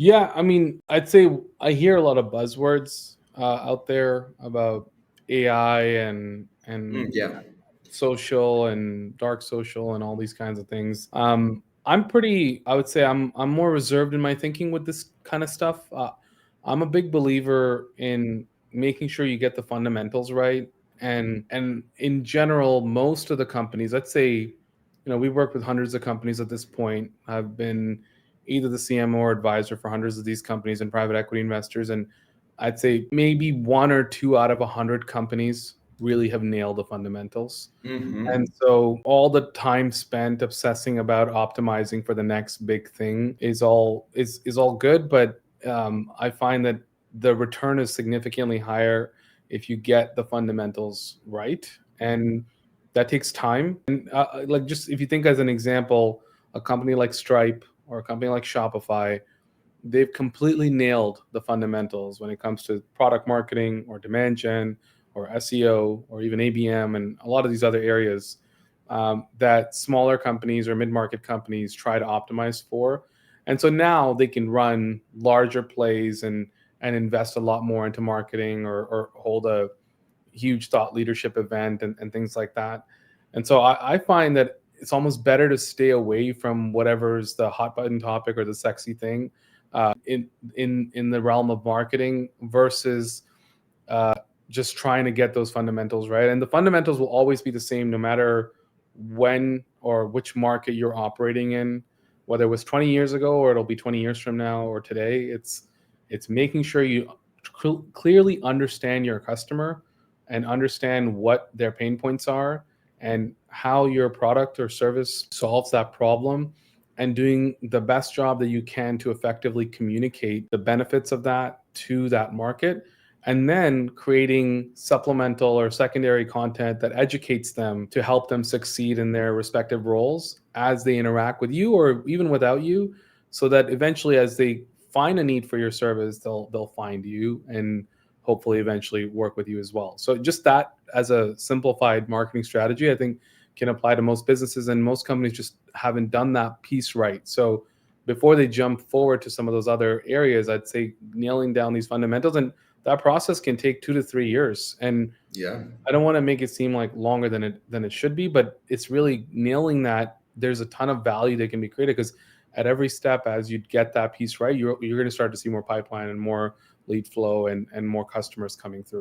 Yeah, I mean, I'd say I hear a lot of buzzwords out there about AI and Yeah. social and dark social and all these kinds of things. I'm pretty. I would say I'm more reserved in my thinking with this kind of stuff. I'm a big believer in making sure you get the fundamentals right, and in general, most of the companies, let's say, we've worked with hundreds of companies at this point. I've been either the CMO or advisor for hundreds of these companies and private equity investors, and I'd say maybe one or two out of 100 companies really have nailed the fundamentals. And Hmm. so all the time spent obsessing about optimizing for the next big thing is all good, but I find that the return is significantly higher if you get the fundamentals right, and that takes time. And like, just if you think as an example, a company like Stripe or a company like Shopify, they've completely nailed the fundamentals when it comes to product marketing or demand gen or SEO or even ABM and a lot of these other areas that smaller companies or mid-market companies try to optimize for. And so now they can run larger plays and invest a lot more into marketing or hold a huge thought leadership event and things like that. And so I find that it's almost better to stay away from whatever's the hot button topic or the sexy thing in the realm of marketing versus just trying to get those fundamentals right. And the fundamentals will always be the same no matter when or which market you're operating in, whether it was 20 years ago or it'll be 20 years from now or today. It's making sure you clearly understand your customer and understand what their pain points are and how your product or service solves that problem, and doing the best job that you can to effectively communicate the benefits of that to that market, and then creating supplemental or secondary content that educates them to help them succeed in their respective roles as they interact with you or even without you, so that eventually as they find a need for your service, they'll find you and hopefully eventually work with you as well. So just that as a simplified marketing strategy, I think can apply to most businesses, and most companies just haven't done that piece right. So before they jump forward to some of those other areas, I'd say nailing down these fundamentals, and that process can take 2 to 3 years. And Yeah. I don't want to make it seem like longer than it should be, but it's really nailing that. There's a ton of value that can be created because at every step, as you get that piece right, you're going to start to see more pipeline and more lead flow and more customers coming through.